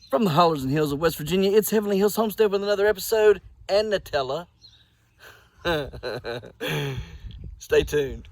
From the hollers and hills of West Virginia, it's Heavenly Hills Homestead with another episode and Nutella. Stay tuned.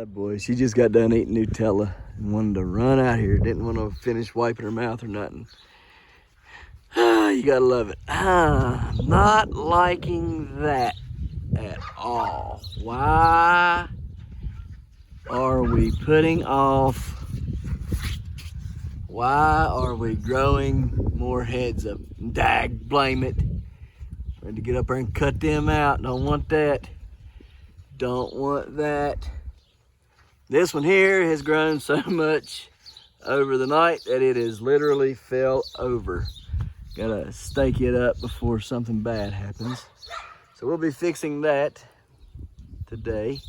Boy, she just got done eating Nutella and wanted to run out here. Didn't want to finish wiping her mouth or nothing. You gotta love it. Not liking that at all. Why are we putting off? Why are we growing more heads up? Dag, blame it. Ready to get up there and cut them out. Don't want that. Don't want that. This one here has grown so much over the night that it has literally fell over. Gotta stake it up before something bad happens. So we'll be fixing that today.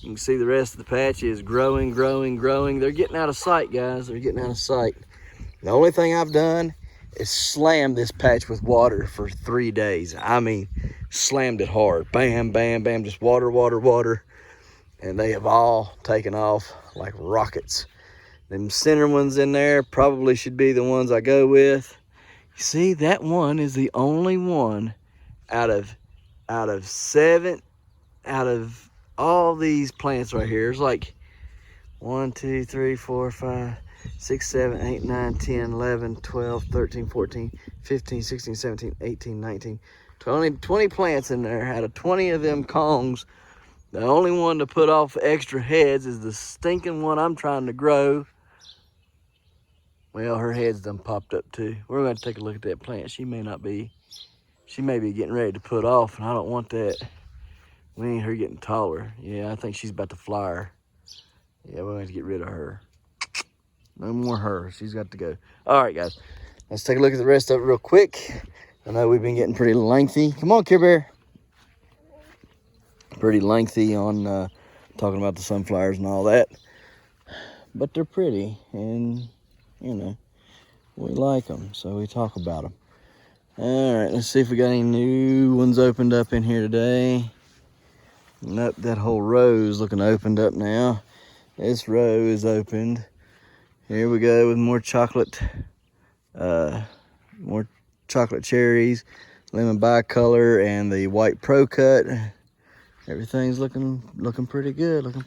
You can see the rest of the patch is growing. They're getting out of sight, guys. They're getting out of sight. The only thing I've done is slam this patch with water for 3 days. I mean, slammed it hard. Bam, bam, bam, just water. And they have all taken off like rockets. Them center ones in there probably should be the ones I go with. You see, that one is the only one out of all these plants right here. It's like 1, 2, 3, 4, 5, 6, 7, 8, 9, 10, 11, 12, 13, 14, 15, 16, 17, 18, 19, 20 plants in there. Out of 20 of them Kongs, the only one to put off extra heads is the stinking one I'm trying to grow. Well, her head's done popped up too. We're going to take a look at that plant. She may be getting ready to put off, and I don't want that. We need her getting taller. Yeah, I think she's about to fly her. Yeah, we're going to get rid of her. No more her. She's got to go. All right, guys. Let's take a look at the rest of it real quick. I know we've been getting pretty lengthy. Come on, Care Bear. Pretty lengthy on talking about the sunflowers and all that, but they're pretty, and you know, we like them, so we talk about them. All right, let's see if we got any new ones opened up in here today. Nope, that whole row is looking opened up now. This row is opened. Here we go with more chocolate cherries, lemon bicolor, and the white pro cut. Everything's looking pretty good, All right.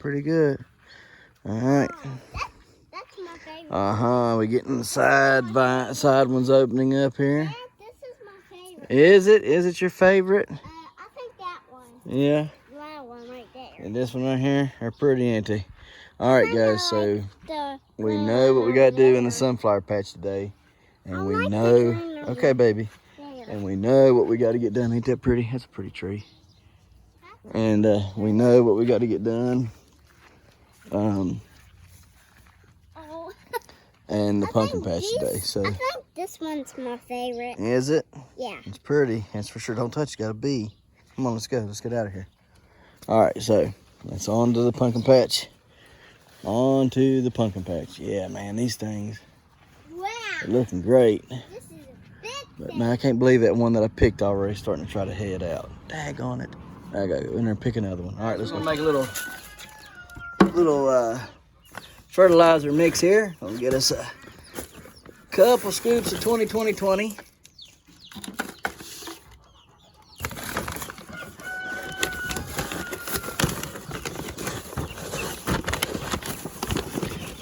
That's my favorite. We're getting the side ones opening up here. Dad, this is my favorite. Is it? Is it your favorite? I think that one. Yeah. That one right there. And this one right here are pretty, ain't they? All right, guys, so The we know what we got to do in the sunflower patch today. And we know, okay, baby. And we know what we got to get done. Ain't that pretty? That's a pretty tree. And we know what we got to get done. And the pumpkin patch today. So I think this one's my favorite. Is it? Yeah. It's pretty. That's for sure. Don't touch. It's got a bee. Come on, let's go. Let's get out of here. All right, so let's on to the pumpkin patch. On to the pumpkin patch. Yeah, man, these things Wow. are looking great. This is a big But man, I can't believe that one that I picked already starting to try to head out. Daggone it. I gotta go in there and pick another one. All right, let's go make a little fertilizer mix here. Gonna get us a couple scoops of 20.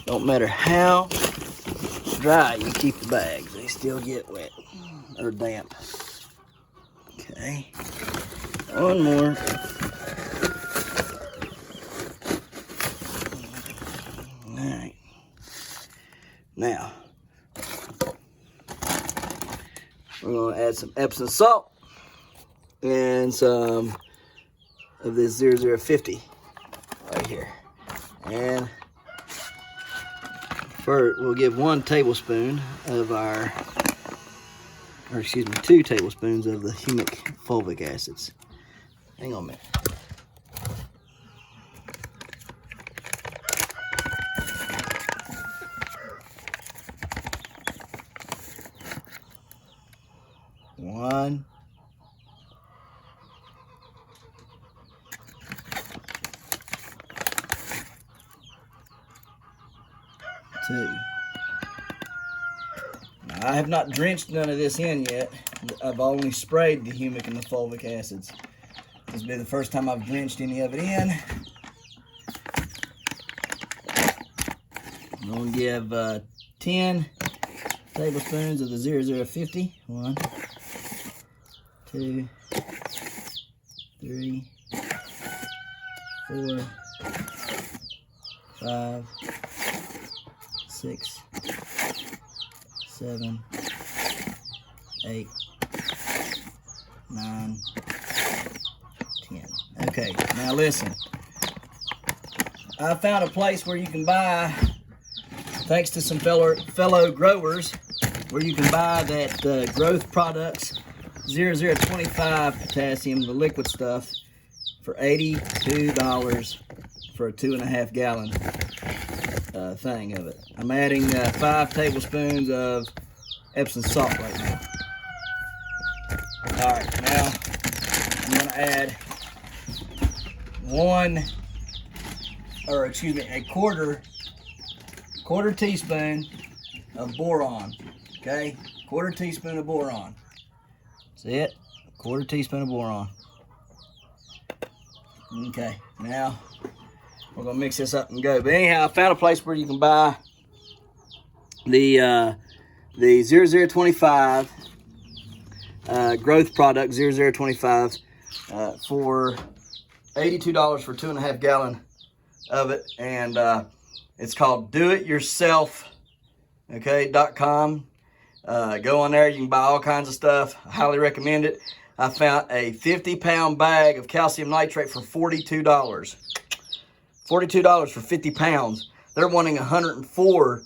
Don't matter how dry you keep the bags, they still get wet or damp. Okay, one more. All right, now we're gonna add some Epsom salt and some of this 0050 right here, and we'll give 1 tablespoon of our, or excuse me, 2 tablespoons of the humic fulvic acids. Hang on a minute. One. 2. Now, I have not drenched none of this in yet. I've only sprayed the humic and the fulvic acids. This will be the first time I've drenched any of it in. I'm going to give 10 tablespoons of the 0050. 1, 2, 3, 4, 5, 6, 7, 8, 9, 10. Okay, now listen. I found a place where you can buy, thanks to some fellow growers, where you can buy that Growth Products 0025 potassium, the liquid stuff, for $82 for a 2.5 gallon thing of it. I'm adding 5 tablespoons of Epsom salt right now. All right, now I'm gonna add a quarter teaspoon of boron. Okay, quarter teaspoon of boron. That's it. Quarter teaspoon of boron. Okay, now we're gonna mix this up and go. But anyhow, I found a place where you can buy the 0025 Growth Product 0025 for $82 for 2.5 gallon of it, and it's called doityourself.com. Go on there, you can buy all kinds of stuff. I highly recommend it. I found a 50-pound bag of calcium nitrate for $42. $42 for 50 pounds. They're wanting 104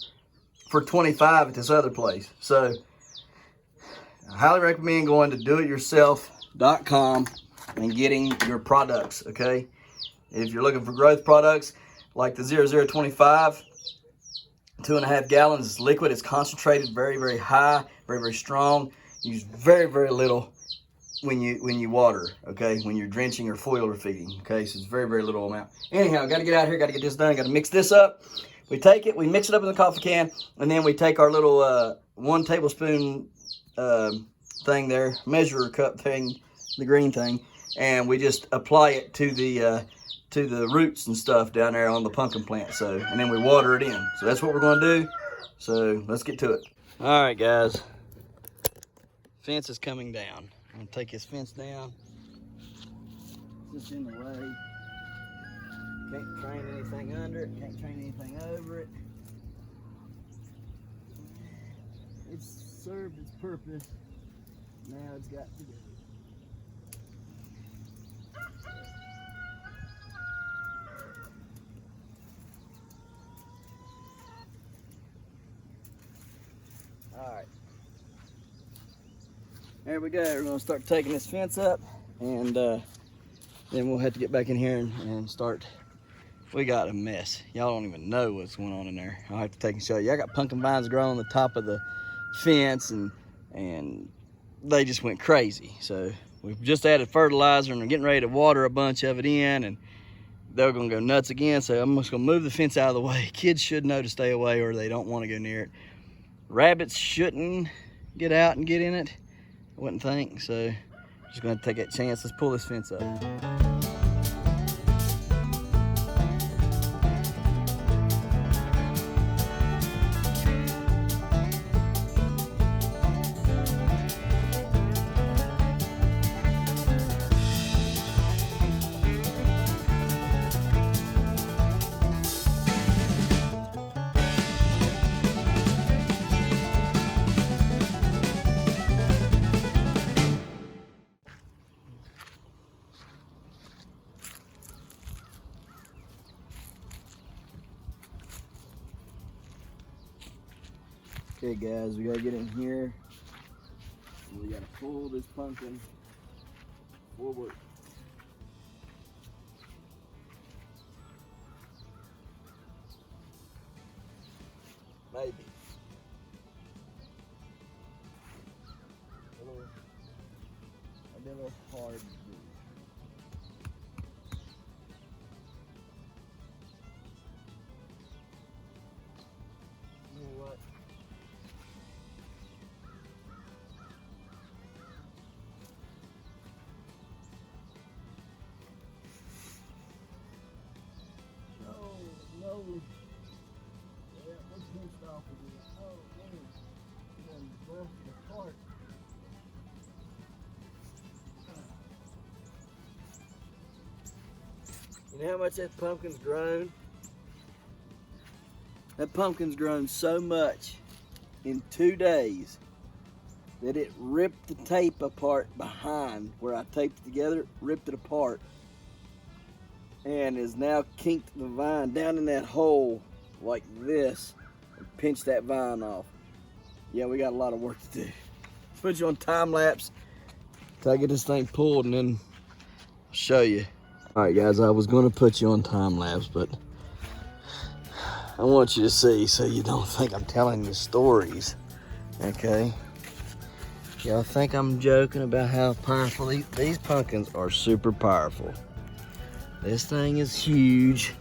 for 25 at this other place. So I highly recommend going to doityourself.com and getting your products, okay? If you're looking for growth products like the 0025, 2.5 gallons, it's liquid, it's concentrated, very, very high, very, very strong. Use very, very little when you water, okay? When you're drenching or foliar feeding, okay? So it's very, very little amount. Anyhow, got to get out here, got to get this done, got to mix this up. We take it, we mix it up in the coffee can, and then we take our little 1 tablespoon thing there, measurer cup thing, the green thing, and we just apply it to the roots and stuff down there on the pumpkin plant. So, and then we water it in. So that's what we're going to do. So let's get to it. All right, guys. Fence is coming down. I'm going to take this fence down. It's in the way. Can't train anything under it. Can't train anything over it. It's served its purpose. Now it's got to go. All right. There we go. We're going to start taking this fence up, and then we'll have to get back in here and start. We got a mess. Y'all don't even know what's going on in there. I'll have to take and show you. I got pumpkin vines growing on the top of the fence, and they just went crazy. So we've just added fertilizer and we're getting ready to water a bunch of it in, and they're gonna go nuts again. So I'm just gonna move the fence out of the way. Kids should know to stay away or they don't want to go near it. Rabbits shouldn't get out and get in it, I wouldn't think. So just gonna take that chance. Let's pull this fence up. Okay guys, we gotta get in here. And we gotta pull this pumpkin forward. Maybe. A little hard to do. You know what? No. Yeah, let's pinched off again. Oh, man. You done busted apart. You know how much that pumpkin's grown? That pumpkin's grown so much in 2 days that it ripped the tape apart behind where I taped it together, ripped it apart, and is now kinked the vine down in that hole like this and pinched that vine off. Yeah, we got a lot of work to do. Let's put you on time lapse till I get this thing pulled and then I'll show you. All right guys, I was gonna put you on time lapse, but I want you to see so you don't think I'm telling you stories, okay? Y'all think I'm joking about how powerful these pumpkins are. Super powerful. This thing is huge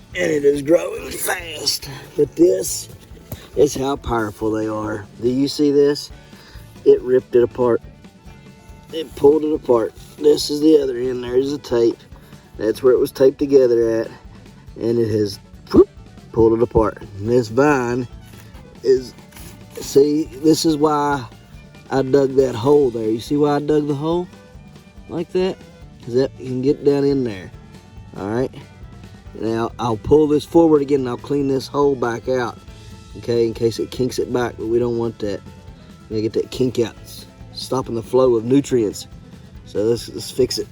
and it is growing fast, but this is how powerful they are. Do you see this? It ripped it apart. It pulled it apart. This is the other end. There's the tape. That's where it was taped together at, and it has whoop, pulled it apart. And this vine is, see, this is why I dug that hole there. You see why I dug the hole like that? Because that you can get down in there. All right. Now I'll pull this forward again and I'll clean this hole back out. Okay, in case it kinks it back, but we don't want that. We gotta get that kink out. It's stopping the flow of nutrients. So let's fix it.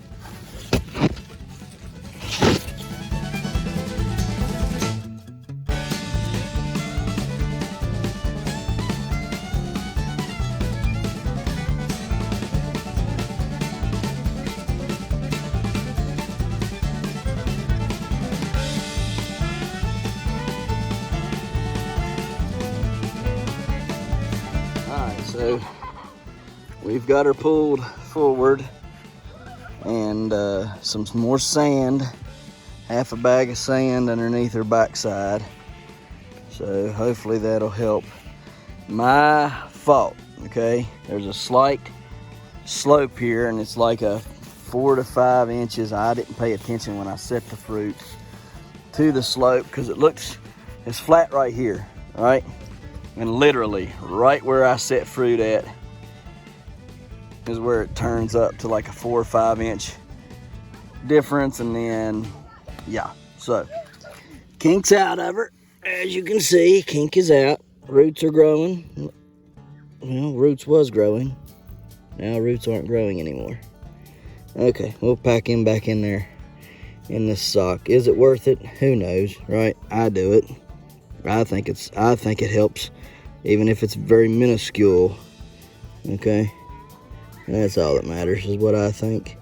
So we've got her pulled forward, and some more sand, half a bag of sand underneath her backside. So hopefully that'll help. My fault, okay? There's a slight slope here, and it's like a 4 to 5 inches. I didn't pay attention when I set the fruit to the slope because it looks, it's flat right here, all right? And literally right where I set fruit at is where it turns up to like a 4 or 5 inch difference. And then, yeah, so kink's out of her. As you can see, kink is out. Roots are growing. Well, roots was growing. Now roots aren't growing anymore. Okay, we'll pack him back in there in this sock. Is it worth it? Who knows, right? I do it. I think it helps, even if it's very minuscule. Okay, and that's all that matters, is what I think.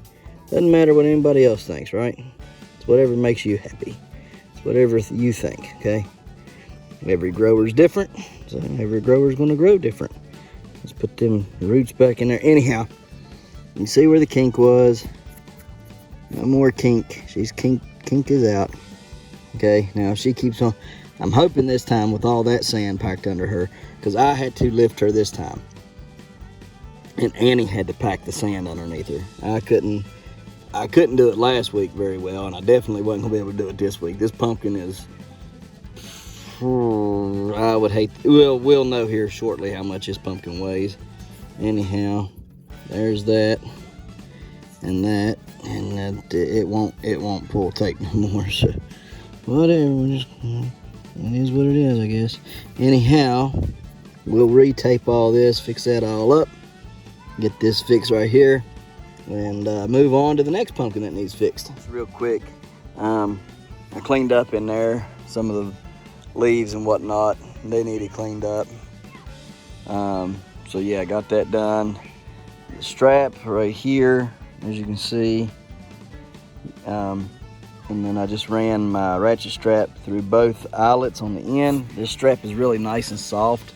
Doesn't matter what anybody else thinks, right? It's whatever makes you happy. It's whatever you think. Okay. Every grower's different, so every grower's going to grow different. It's put them roots back in there. Anyhow, you see where the kink was. No more kink. She's kink is out. Okay, now if she keeps on, I'm hoping this time with all that sand packed under her, because I had to lift her this time. And Annie had to pack the sand underneath her. I couldn't do it last week very well, and I definitely wasn't gonna be able to do it this week. This pumpkin is, I would hate, we'll know here shortly how much this pumpkin weighs. Anyhow, there's that, and that, and it won't pull tape no more, so whatever, it is what it is, I guess. Anyhow, we'll re-tape all this, fix that all up, get this fixed right here, and move on to the next pumpkin that needs fixed. Just real quick, I cleaned up in there some of the leaves and whatnot. They needed cleaned up. So yeah, I got that done. The strap right here, as you can see, and then I just ran my ratchet strap through both eyelets on the end. This strap is really nice and soft,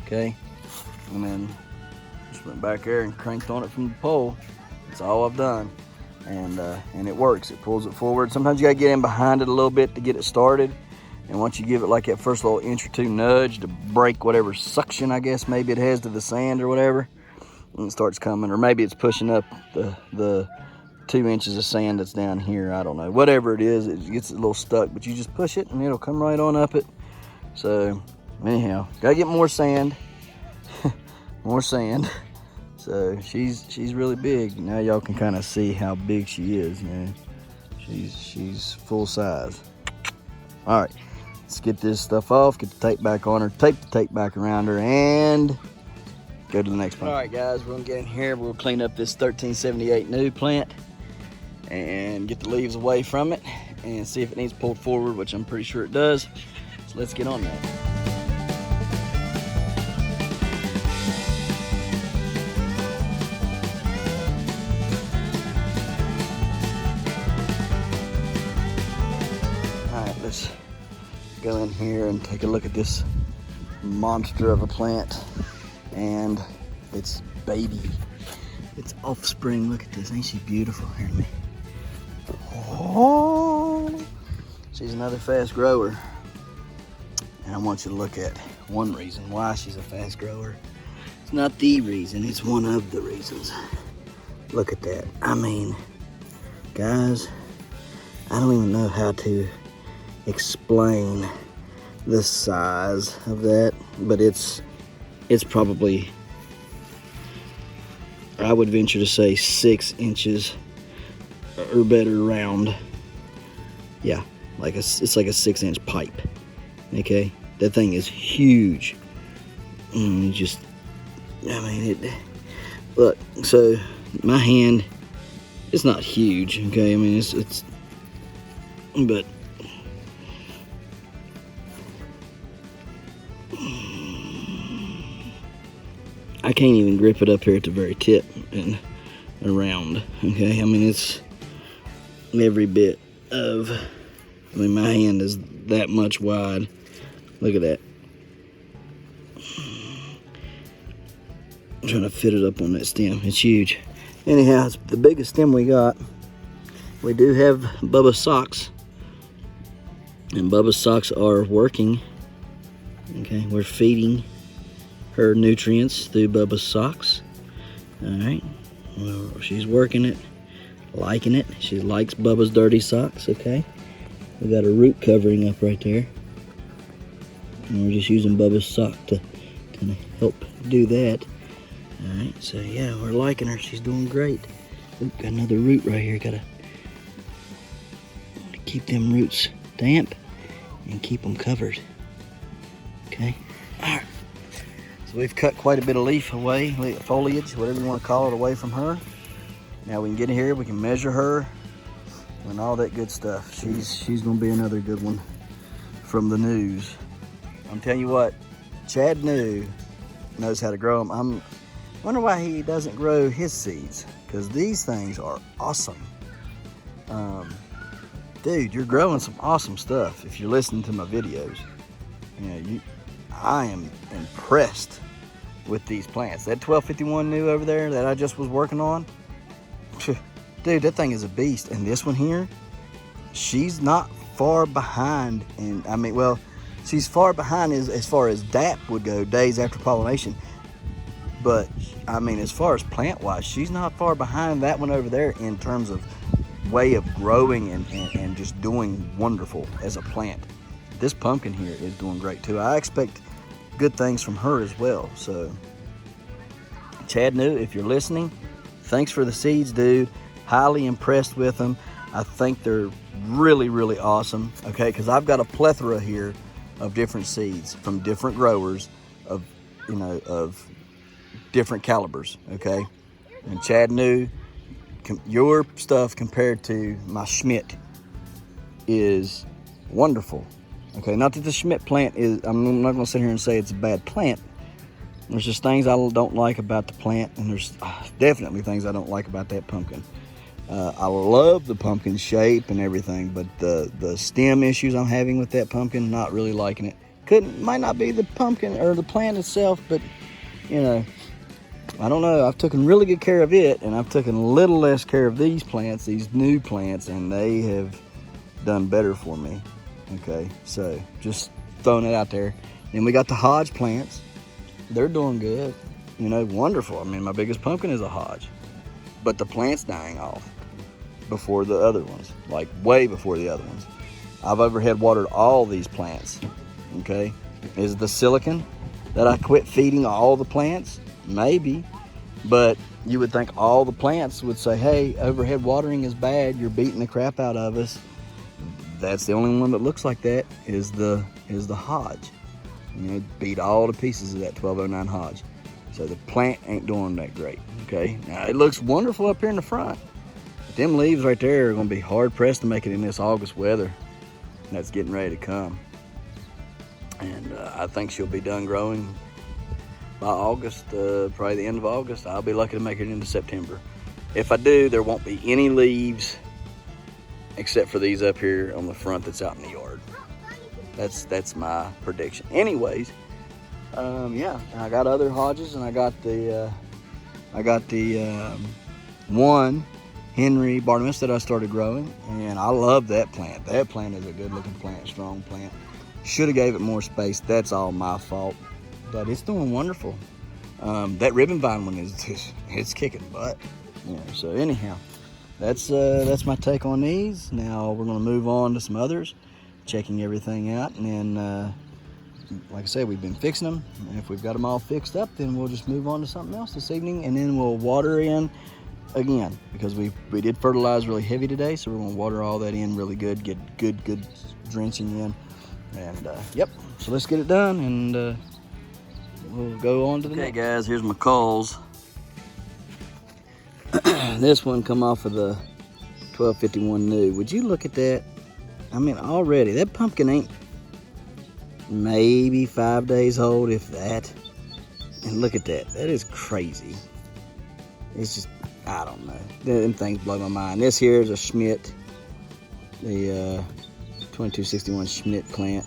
okay? And then just went back there and cranked on it from the pole. That's all I've done, and it works. It pulls it forward. Sometimes you gotta get in behind it a little bit to get it started, and once you give it like that first little inch or two nudge to break whatever suction, I guess maybe it has to the sand or whatever, and it starts coming, or maybe it's pushing up the 2 inches of sand that's down here. I don't know, whatever it is, it gets a little stuck, but you just push it and it'll come right on up it. So anyhow, gotta get more sand. More sand. So she's really big. Now y'all can kind of see how big she is. You know, she's full size. All right, let's get this stuff off, get the tape back on her, tape the tape back around her, and go to the next plant. All right, guys, we're gonna get in here. We'll clean up this 1378 new plant and get the leaves away from it and see if it needs pulled forward, which I'm pretty sure it does. So let's get on that. Let's go in here and take a look at this monster of a plant and its baby, its offspring. Look at this, ain't she beautiful? Hear me. Oh, she's another fast grower, and I want you to look at one reason why she's a fast grower. It's not the reason, it's one of the reasons. Look at that. I mean, guys, I don't even know how to explain the size of that, but it's probably, I would venture to say 6 inches or better round. Yeah, it's like a 6-inch pipe. Okay, that thing is huge. Just, I mean, look, so my hand, it's not huge, okay? I mean, it's but I can't even grip it up here at the very tip and around, okay? I mean, it's every bit of, I mean, my hand is that much wide. Look at that. I'm trying to fit it up on that stem. It's huge. Anyhow, it's the biggest stem we got. We do have Bubba's socks, and Bubba's socks are working. Okay, we're feeding her nutrients through Bubba's socks. All right, well, she's working it, liking it. She likes Bubba's dirty socks. Okay, we got a root covering up right there, and we're just using Bubba's sock to kind of help do that. All right, so yeah, we're liking her. She's doing great. Ooh, got another root right here. Gotta keep them roots damp and keep them covered. Okay, all right. So we've cut quite a bit of leaf away, foliage, whatever you want to call it, away from her. Now we can get in here, we can measure her, and all that good stuff. She's gonna be another good one from the news. I'm telling you what, Chad knows how to grow them. I'm wonder why he doesn't grow his seeds, because these things are awesome. Dude, you're growing some awesome stuff if you're listening to my videos. You know, I am impressed with these plants. That 1251 new over there that I just was working on, dude, that thing is a beast. And this one here, she's not far behind. And I mean, well, she's far behind as far as DAP would go, days after pollination. But I mean, as far as plant wise, she's not far behind that one over there in terms of way of growing and just doing wonderful as a plant. This pumpkin here is doing great too. I expect good things from her as well. So Chad New, if you're listening, thanks for the seeds, dude. Highly impressed with them. I think they're really, really awesome. Okay, because I've got a plethora here of different seeds from different growers of, you know, of different calibers. Okay, and Chad New, your stuff compared to my Schmidt is wonderful. Okay, not that the Schmidt plant is, I'm not going to sit here and say it's a bad plant. There's just things I don't like about the plant, and there's definitely things I don't like about that pumpkin. I love the pumpkin shape and everything, but the stem issues I'm having with that pumpkin, not really liking it. Might not be the pumpkin or the plant itself, but you know, I don't know. I've taken really good care of it, and I've taken a little less care of these plants, these new plants, and they have done better for me. Okay, so just throwing it out there. Then we got the Hodge plants. They're doing good, you know, wonderful. I mean, my biggest pumpkin is a Hodge, but the plant's dying off before the other ones, like way before the other ones. I've overhead watered all these plants. Okay, is the silicon that I quit feeding all the plants? Maybe, but you would think all the plants would say, hey, overhead watering is bad, you're beating the crap out of us. That's the only one that looks like that is the Hodge. You know, beat all the pieces of that 1209 Hodge. So the plant ain't doing that great. Okay, now it looks wonderful up here in the front, but them leaves right there are going to be hard pressed to make it in this August weather that's getting ready to come. And I think she'll be done growing by August, probably the end of August. I'll be lucky to make it into September. If I do, there won't be any leaves except for these up here on the front that's out in the yard. That's my prediction. Anyways, yeah, I got other Hodges, and I got the one Henry Barnabas that I started growing, and I love that plant. That plant is a good looking plant, strong plant. Should have gave it more space. That's all my fault, but it's doing wonderful. That ribbon vine one it's kicking butt. You know, so anyhow, that's my take on these. Now we're gonna move on to some others, checking everything out, and then like I said, we've been fixing them, and if we've got them all fixed up, then we'll just move on to something else this evening, and then we'll water in again, because we did fertilize really heavy today, so we're gonna water all that in really good, get good drenching in, and yep, so let's get it done, and we'll go on to the next. Okay guys, here's my calls. This one come off of the 1251 new. Would you look at that? I mean, already that pumpkin ain't maybe 5 days old, if that. And look at that. That is crazy. It's just, I don't know. Them things blow my mind. This here is a Schmidt, the 2261 Schmidt plant.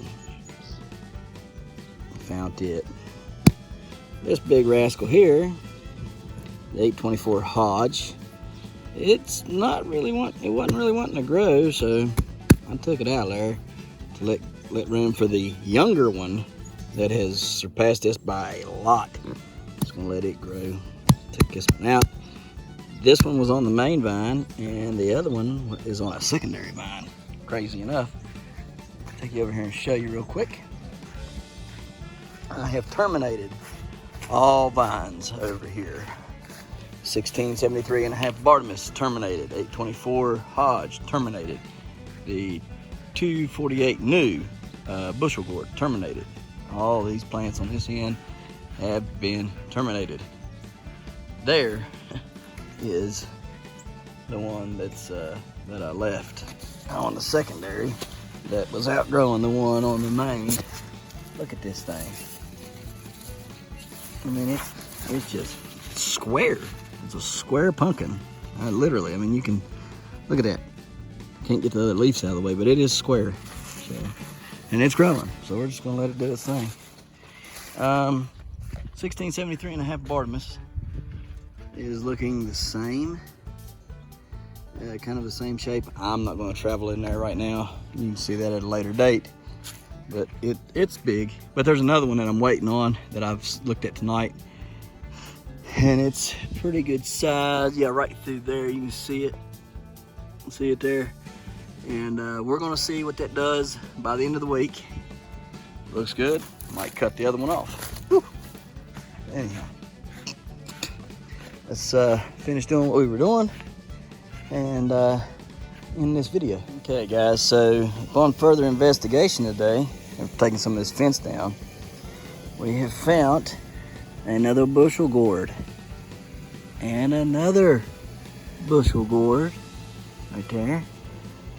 Found it. This big rascal here, the 824 Hodge. It's not really it wasn't really wanting to grow, so I took it out there to let room for the younger one that has surpassed this by a lot. Just gonna let it grow. Take this one out. This one was on the main vine, and the other one is on a secondary vine. Crazy enough. I'll take you over here and show you real quick. I have terminated all vines over here. 1673.5 Bartimus terminated. 824 Hodge terminated. The 248 new bushel gourd terminated. All these plants on this end have been terminated. There is the one that's that I left on the secondary that was outgrowing the one on the main. Look at this thing. I mean, it's just square. It's a square pumpkin. Literally, I mean, you can look at that. Can't get the other leaves out of the way, but it is square. So, and it's growing, so we're just gonna let it do its thing. 1673.5 Bartimus is looking the same. Kind of the same shape. I'm not going to travel in there right now. You can see that at a later date. But it's big. But there's another one that I'm waiting on that I've looked at tonight. And it's pretty good size. Yeah, right through there. You can see it. See it there. And we're going to see what that does by the end of the week. Looks good. Might cut the other one off. Whew. Anyhow, let's finish doing what we were doing and in this video. Okay guys, so upon further investigation today, of taking some of this fence down, we have found another bushel gourd and another bushel gourd right there,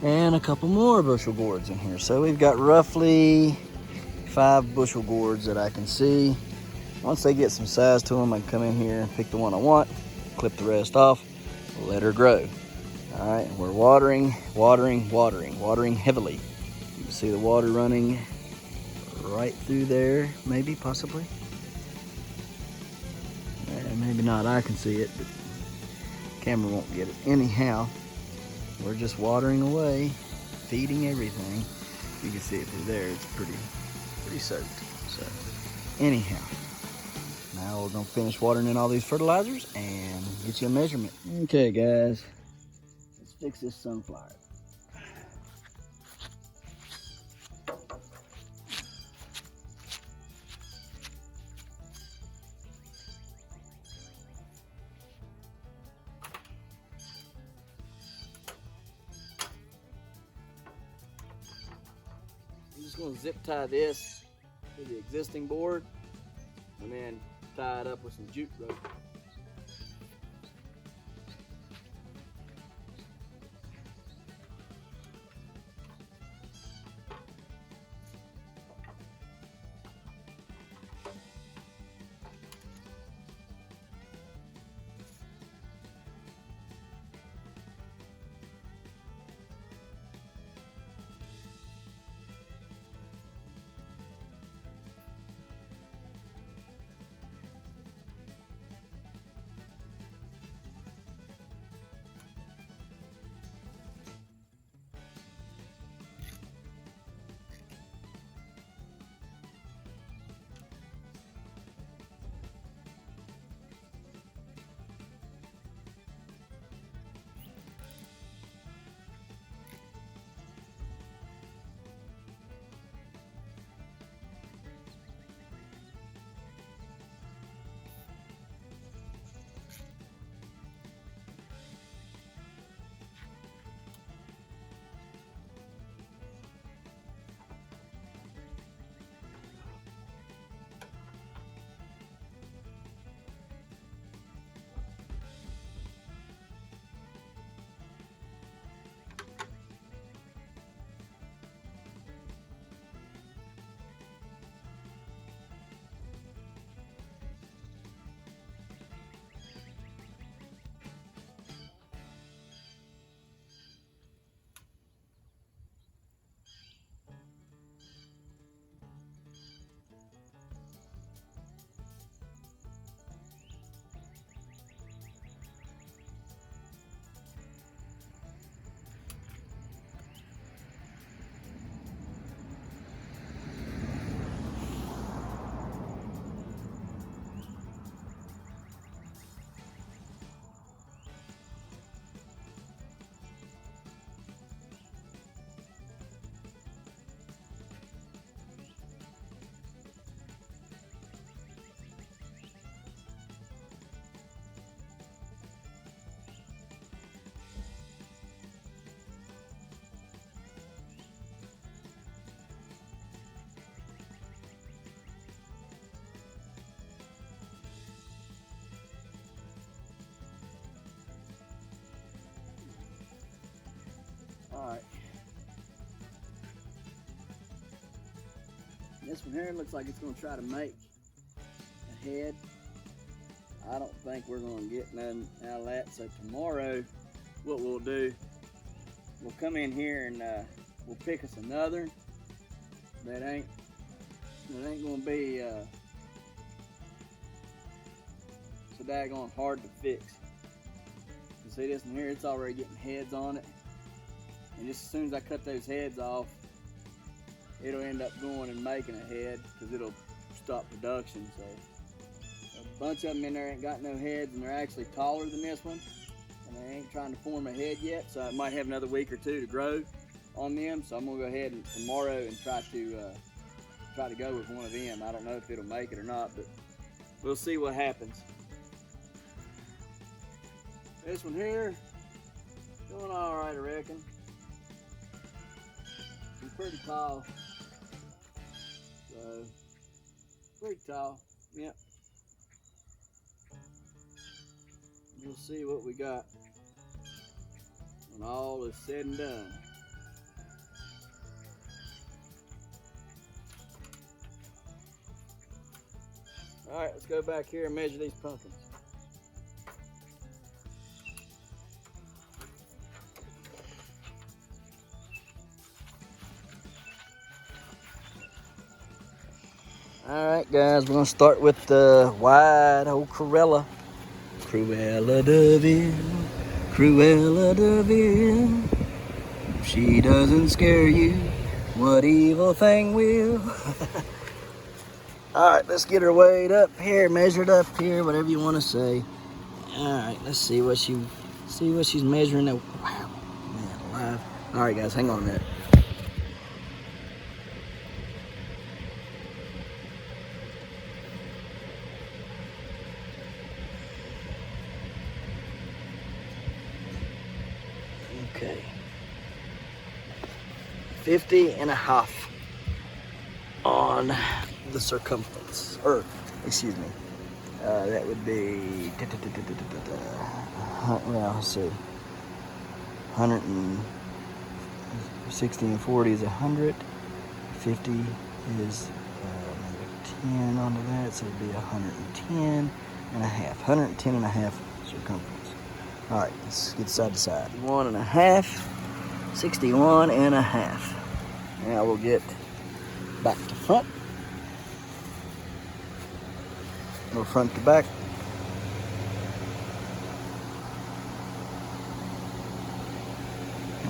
and a couple more bushel gourds in here. So we've got roughly 5 bushel gourds that I can see. Once they get some size to them, I can come in here and pick the one I want, clip the rest off, let her grow. All right, we're watering heavily. You can see the water running right through there, maybe, possibly. Maybe not, I can see it, but camera won't get it. Anyhow, we're just watering away, feeding everything. You can see it through there, it's pretty soaked. So anyhow, now we're gonna finish watering in all these fertilizers and get you a measurement. Okay guys, let's fix this sunflower. I'm just gonna zip tie this to the existing board and then tie it up with some jute rope. All right. This one here looks like it's going to try to make a head. I don't think we're going to get nothing out of that. So tomorrow, what we'll do, we'll come in here and we'll pick us another that ain't going to be so daggone hard to fix. You see this one here, it's already getting heads on it. And just as soon as I cut those heads off, it'll end up going and making a head because it'll stop production. So a bunch of them in there ain't got no heads, and they're actually taller than this one. And they ain't trying to form a head yet, so I might have another week or two to grow on them. So I'm gonna go ahead and tomorrow and try to go with one of them. I don't know if it'll make it or not, but we'll see what happens. This one here, doing all right, I reckon. He's pretty tall, so pretty tall. Yep. We'll see what we got when all is said and done. All right, let's go back here and measure these pumpkins. All right, guys, we're gonna start with the wide old Cruella. Cruella de Vil, Cruella de Vil. If she doesn't scare you, what evil thing will? All right, let's get her weighed up here, measured up here, whatever you want to say. All right, let's see what she's measuring. Wow, man, alive. All right, guys, hang on a minute. Okay, 50.5 on the circumference, or excuse me, that would be, well, let's see, 160 and 40 is 100, 50 is 10 onto that, so it'd be 110 and a half, 110 and a half circumference. All right, let's get side to side. 61.5, 61.5. Now we'll get back to front. Or front to back.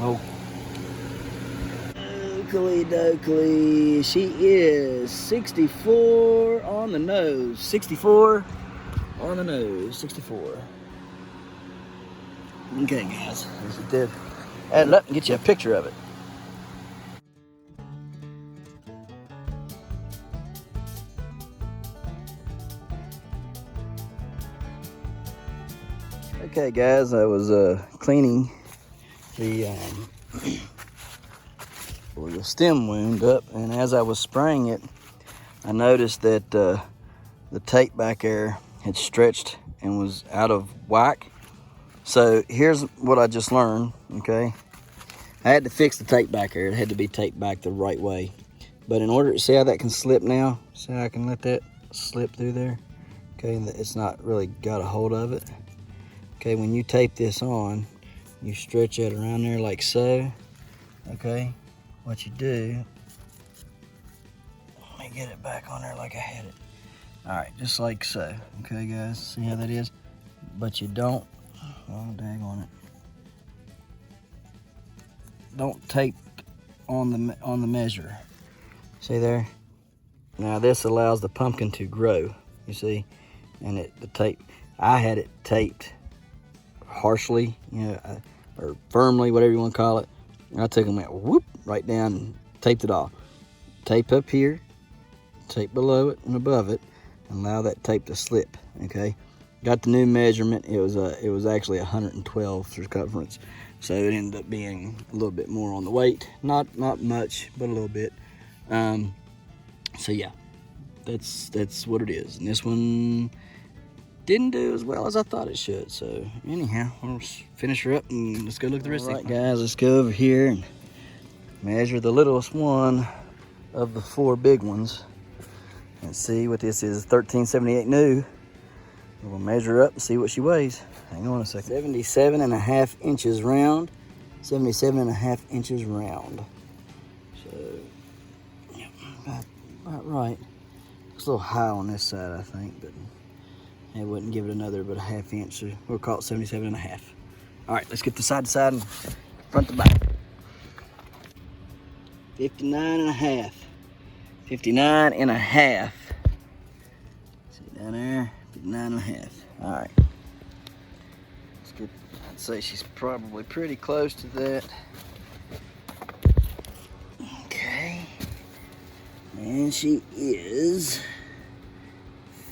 Oh. Oakley dokley. She is 64 on the nose. 64 on the nose. 64. Okay, guys. There's it there. Add it up and get you a picture of it. Okay, guys, I was cleaning the stem wound up, and as I was spraying it, I noticed that the tape back there had stretched and was out of whack. So here's what I just learned, okay? I had to fix the tape back there. It had to be taped back the right way. But in order to see how that can slip now, see how I can let that slip through there? Okay, it's not really got a hold of it. Okay, when you tape this on, you stretch it around there like so. Okay, what you do, let me get it back on there like I had it. All right, just like so. Okay, guys, see how that is? But you don't, oh, dang on it. Don't tape on the measure. See there? Now this allows the pumpkin to grow, you see? And the tape, I had it taped harshly, you know, or firmly, whatever you want to call it. And I took them out, whoop, right down and taped it off. Tape up here, tape below it and above it, and allow that tape to slip, okay? Got the new measurement. It was actually 112 circumference. So it ended up being a little bit more on the weight. Not much, but a little bit. So yeah, that's what it is. And this one didn't do as well as I thought it should. So anyhow, we'll finish her up and let's go look at the rest of it. All right, guys, let's go over here and measure the littlest one of the 4 big ones and see what this is. 1378 new. We'll measure her up and see what she weighs. Hang on a second. 77.5 inches round. 77.5 inches round. So, yeah, about right. It's a little high on this side, I think, but It wouldn't give it another but a half inch, so we'll call it 77 and a half. All right, let's get the side to side and front to back. 59 and a half. 59 and a half. See down there? 59 and a half. All right. Let's get, I'd say she's probably pretty close to that. Okay. And she is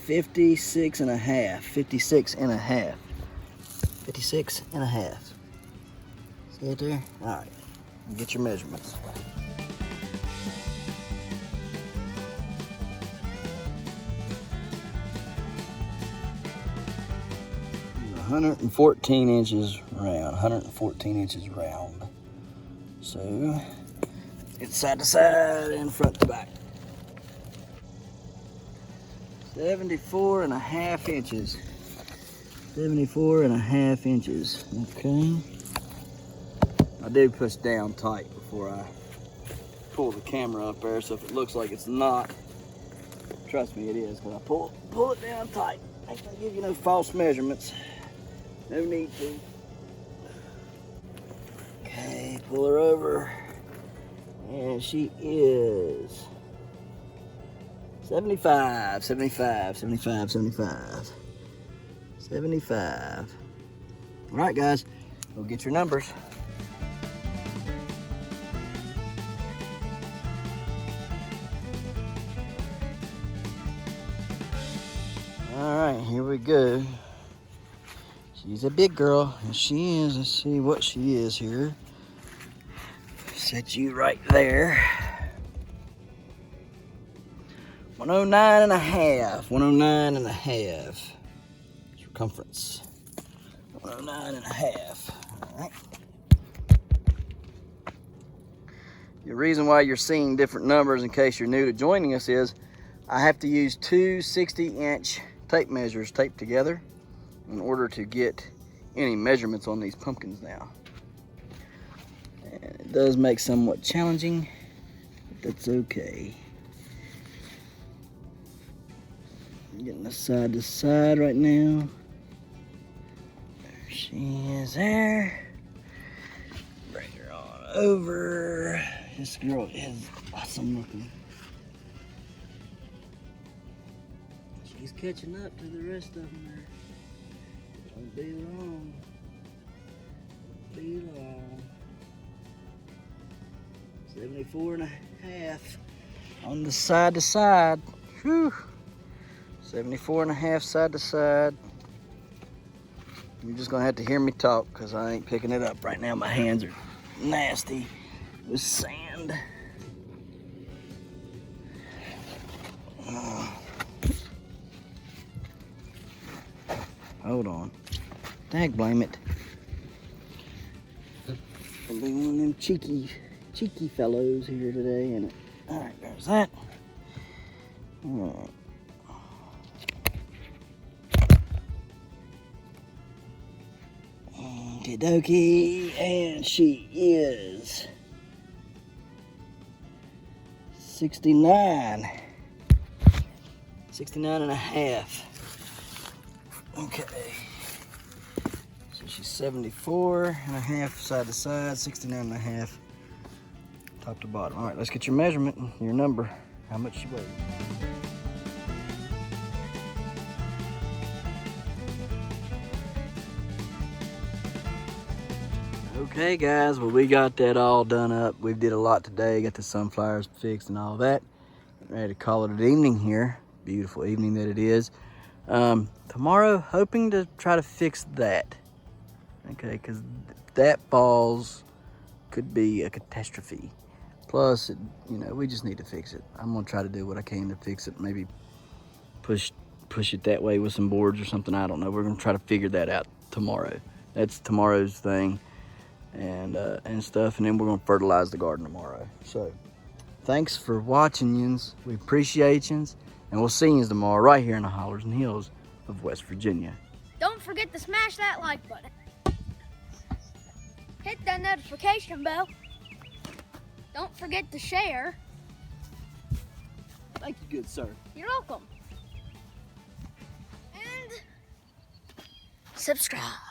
56 and a half. 56 and a half. 56 and a half. See it there? All right. Get your measurements. 114 inches round. 114 inches round. So it's side to side and front to back. 74 and a half inches. 74 and a half inches. Okay. I do push down tight before I pull the camera up there, so if it looks like it's not, trust me, it is, because I pull it down tight. I ain't gonna give you no false measurements. No need to. Okay, pull her over. And she is 75, 75, 75, 75. 75. All right, guys, go get your numbers. All right, here we go. She's a big girl, and she is, let's see what she is here. Set you right there. 109 and a half, 109 and a half. Circumference. 109 and a half, all right. The reason why you're seeing different numbers in case you're new to joining us is I have to use two 60-inch tape measures taped together in order to get any measurements on these pumpkins now. And it does make somewhat challenging, but that's okay. I'm getting the side to side right now. There she is there. Bring her on over. This girl is awesome looking. She's catching up to the rest of them there. Don't be wrong. Don't be wrong. 74 and a half on the side to side. Whew. 74 and a half side to side. You're just gonna have to hear me talk because I ain't picking it up right now. My hands are nasty with sand. Hold on. Dag blame it. I'll be one of them cheeky fellows here today, and all right, there's that. All right. Okie dokie, and she is 69. 69 and a half. Okay. So she's 74 and a half side to side, 69 and a half top to bottom. All right, let's get your measurement and your number, how much she weighs. Okay guys, well we got that all done up. We did a lot today, got the sunflowers fixed and all that. Ready to call it an evening here. Beautiful evening that it is. Tomorrow, hoping to try to fix that. Okay, because that falls could be a catastrophe. Plus, you know, we just need to fix it. I'm gonna try to do what I can to fix it. Maybe push it that way with some boards or something. I don't know. We're gonna try to figure that out tomorrow. That's tomorrow's thing, and stuff. And then we're gonna fertilize the garden tomorrow. So, thanks for watching, yins. We appreciate yins, and we'll see yins tomorrow right here in the hollers and hills of West Virginia. Don't forget to smash that like button. Hit that notification bell. Don't forget to share. Thank you, good sir. You're welcome. And subscribe.